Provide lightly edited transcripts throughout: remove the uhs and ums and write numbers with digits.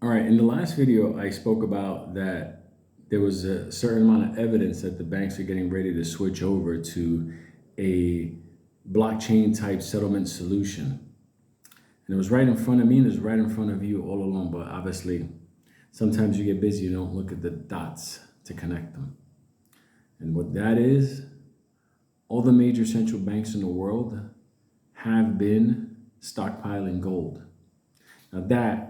All right, in the last video, I spoke about that there was a certain amount of evidence that the banks are getting ready to switch over to a blockchain type settlement solution. And it was right in front of me and it was right in front of you all along. But obviously, sometimes you get busy, you don't look at the dots to connect them. And what that is, all the major central banks in the world have been stockpiling gold. Now, that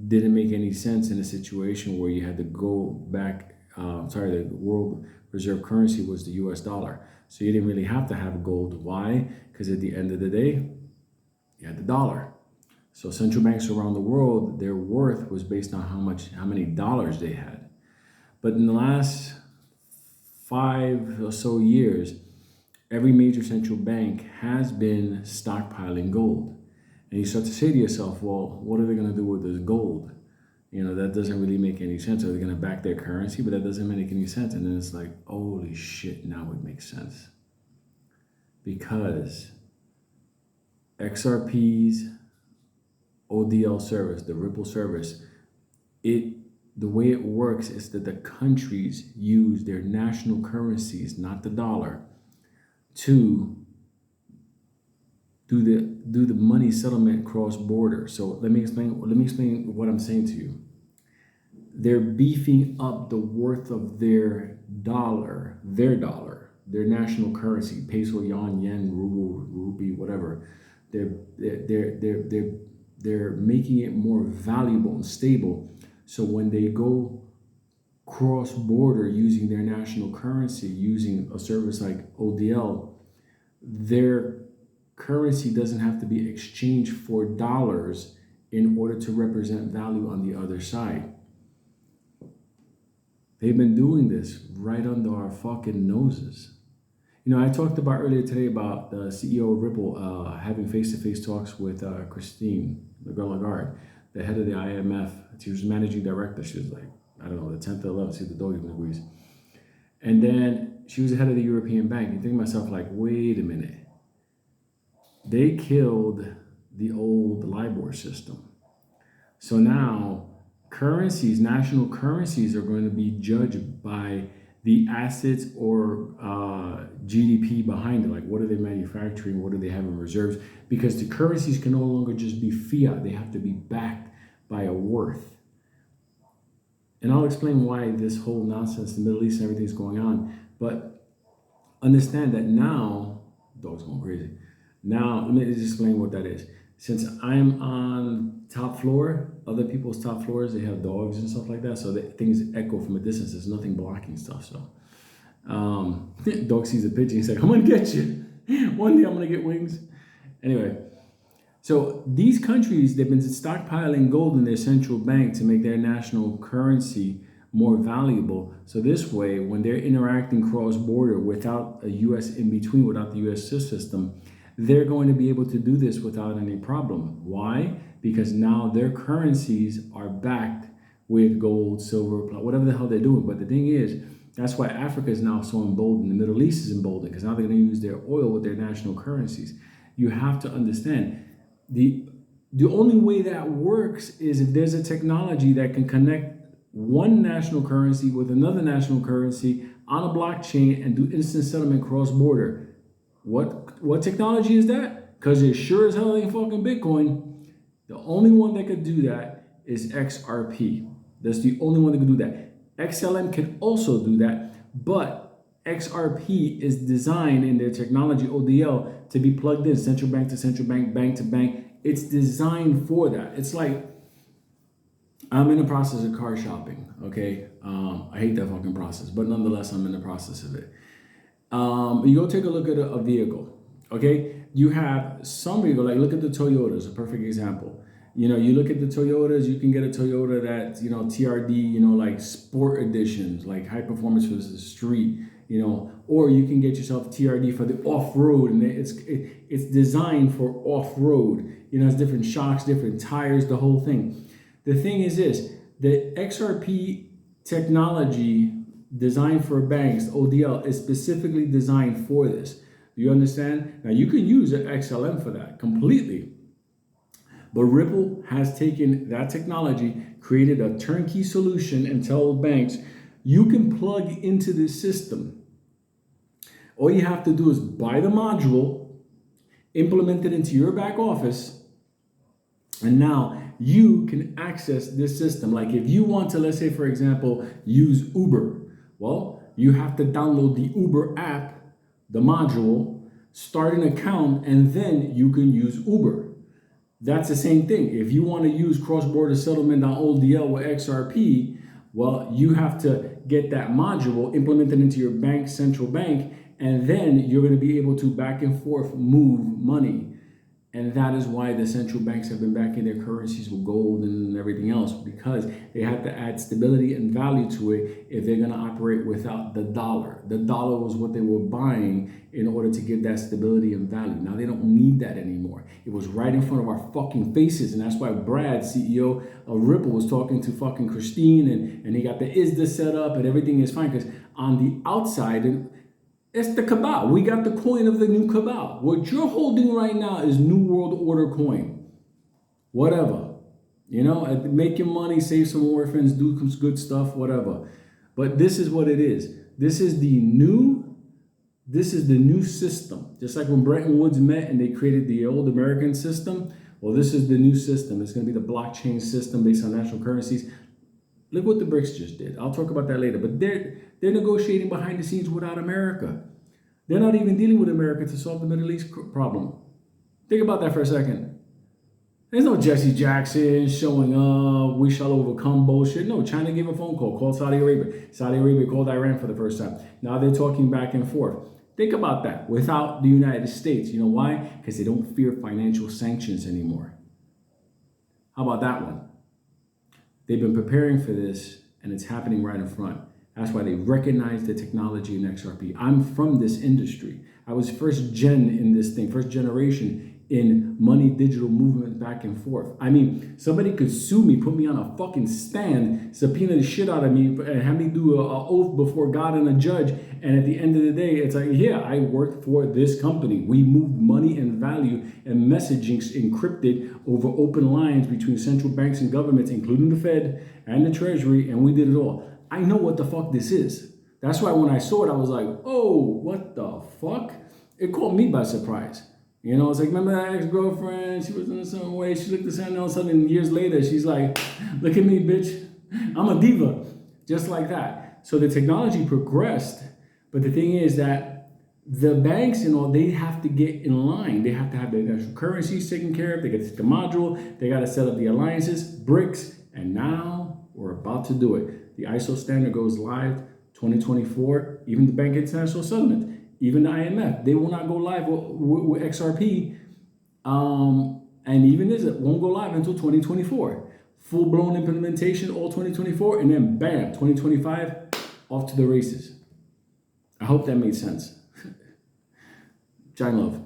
didn't make any sense in a situation where you had to go back. The world reserve currency was the US dollar. So you didn't really have to have gold. Why? Because at the end of the day, you had the dollar. So central banks around the world, their worth was based on how many dollars they had. But in the last 5 or so years, every major central bank has been stockpiling gold. And you start to say to yourself, well, what are they going to do with this gold? That doesn't really make any sense. Are they going to back their currency? But that doesn't make any sense. And then it's like, holy shit, now it makes sense. Because XRP's ODL service, the Ripple service, the way it works is that the countries use their national currencies, not the dollar, to do the money settlement cross border. So let me explain what I'm saying to you. They're beefing up the worth of their dollar, their national currency, peso, yuan, yen, ruble, rupee, whatever. They're making it more valuable and stable. So when they go cross border using their national currency, using a service like ODL, their currency doesn't have to be exchanged for dollars in order to represent value on the other side. They've been doing this right under our fucking noses. I talked about earlier today about the CEO of Ripple having face-to-face talks with Christine Lagarde, the head of the IMF. She was managing director. She was like, I don't know, the 10th or 11th, see the dog even agrees. And then she was the head of the European Bank. You think to myself, like, wait a minute. They killed the old LIBOR system. So now currencies, national currencies, are going to be judged by the assets or GDP behind it. Like, what are they manufacturing? What do they have in reserves? Because the currencies can no longer just be fiat. They have to be backed by a worth. And I'll explain why this whole nonsense, the Middle East and everything's going on. But understand that now, dog's going crazy. Now, let me just explain what that is. Since I'm on top floor, other people's top floors, they have dogs and stuff like that. So things echo from a distance. There's nothing blocking stuff. So dog sees a pigeon. He's like, I'm going to get you. One day I'm going to get wings. Anyway, so these countries, they've been stockpiling gold in their central bank to make their national currency more valuable. So this way, when they're interacting cross-border without a U.S. in between, without the U.S. system, they're going to be able to do this without any problem. Why? Because now their currencies are backed with gold, silver, whatever the hell they're doing. But the thing is, that's why Africa is now so emboldened. The Middle East is emboldened because now they're going to use their oil with their national currencies. You have to understand, the only way that works is if there's a technology that can connect one national currency with another national currency on a blockchain and do instant settlement cross-border. What technology is that? Because it sure as hell ain't fucking Bitcoin. The only one that could do that is XRP. That's the only one that can do that. XLM can also do that, but XRP is designed in their technology, ODL, to be plugged in central bank to central bank, bank to bank. It's designed for that. It's like, I'm in the process of car shopping, okay? I hate that fucking process, but nonetheless, I'm in the process of it. You go take a look at a vehicle, okay? You have some vehicle, like look at the Toyotas, a perfect example. You look at the Toyotas, you can get a Toyota that's, TRD, like sport editions, like high performance for the street, or you can get yourself TRD for the off-road, and it's designed for off-road. It's different shocks, different tires, the whole thing. The thing is this, the XRP technology designed for banks, ODL, is specifically designed for this. Do you understand? Now, you can use an XLM for that completely. But Ripple has taken that technology, created a turnkey solution, and told banks, you can plug into this system. All you have to do is buy the module, implement it into your back office, and now you can access this system. Like if you want to, let's say, for example, use Uber, well, you have to download the Uber app, the module, start an account, and then you can use Uber. That's the same thing. If you want to use cross-border settlement on ODL with XRP, well, you have to get that module implemented into your bank, central bank, and then you're going to be able to back and forth move money. And that is why the central banks have been backing their currencies with gold and everything else, because they have to add stability and value to it if they're going to operate without the dollar. The dollar was what they were buying in order to give that stability and value. Now they don't need that anymore. It was right in front of our fucking faces. And that's why Brad, CEO of Ripple, was talking to fucking Christine, and he got the ISDA set up and everything is fine. Because on the outside, it's the cabal. We got the coin of the new cabal. What you're holding right now is New World Order coin. Whatever. You know, make your money, save some orphans, do some good stuff, whatever. But this is what it is. This is the new system. Just like when Bretton Woods met and they created the old American system. Well, this is the new system. It's going to be the blockchain system based on national currencies. Look what the BRICS just did. I'll talk about that later. But they're negotiating behind the scenes without America. They're not even dealing with America to solve the Middle East problem. Think about that for a second. There's no Jesse Jackson showing up, we shall overcome bullshit. No, China gave a phone call, called Saudi Arabia. Saudi Arabia called Iran for the first time. Now they're talking back and forth. Think about that without the United States. You know why? Because they don't fear financial sanctions anymore. How about that one? They've been preparing for this, and it's happening right in front. That's why they recognize the technology in XRP. I'm from this industry. I was first generation in money digital movement back and forth. I mean, somebody could sue me, put me on a fucking stand, subpoena the shit out of me, and have me do an oath before God and a judge. And at the end of the day, it's like, yeah, I worked for this company. We moved money and value and messaging encrypted over open lines between central banks and governments, including the Fed and the Treasury, and we did it all. I know what the fuck this is. That's why when I saw it, I was like, oh, what the fuck? It caught me by surprise. You know, it's like, remember that ex-girlfriend? She was in a certain way. She looked the same, and all of a sudden, years later, she's like, look at me, bitch. I'm a diva. Just like that. So the technology progressed. But the thing is that the banks and all, they have to get in line. They have to have their national currencies taken care of. They got to take the module. They got to set up the alliances, BRICS. And now we're about to do it. The ISO standard goes live 2024. Even the Bank International Settlement, even the IMF, they will not go live with XRP. And even this, it won't go live until 2024. Full-blown implementation, all 2024. And then bam, 2025, off to the races. I hope that made sense. Giant love.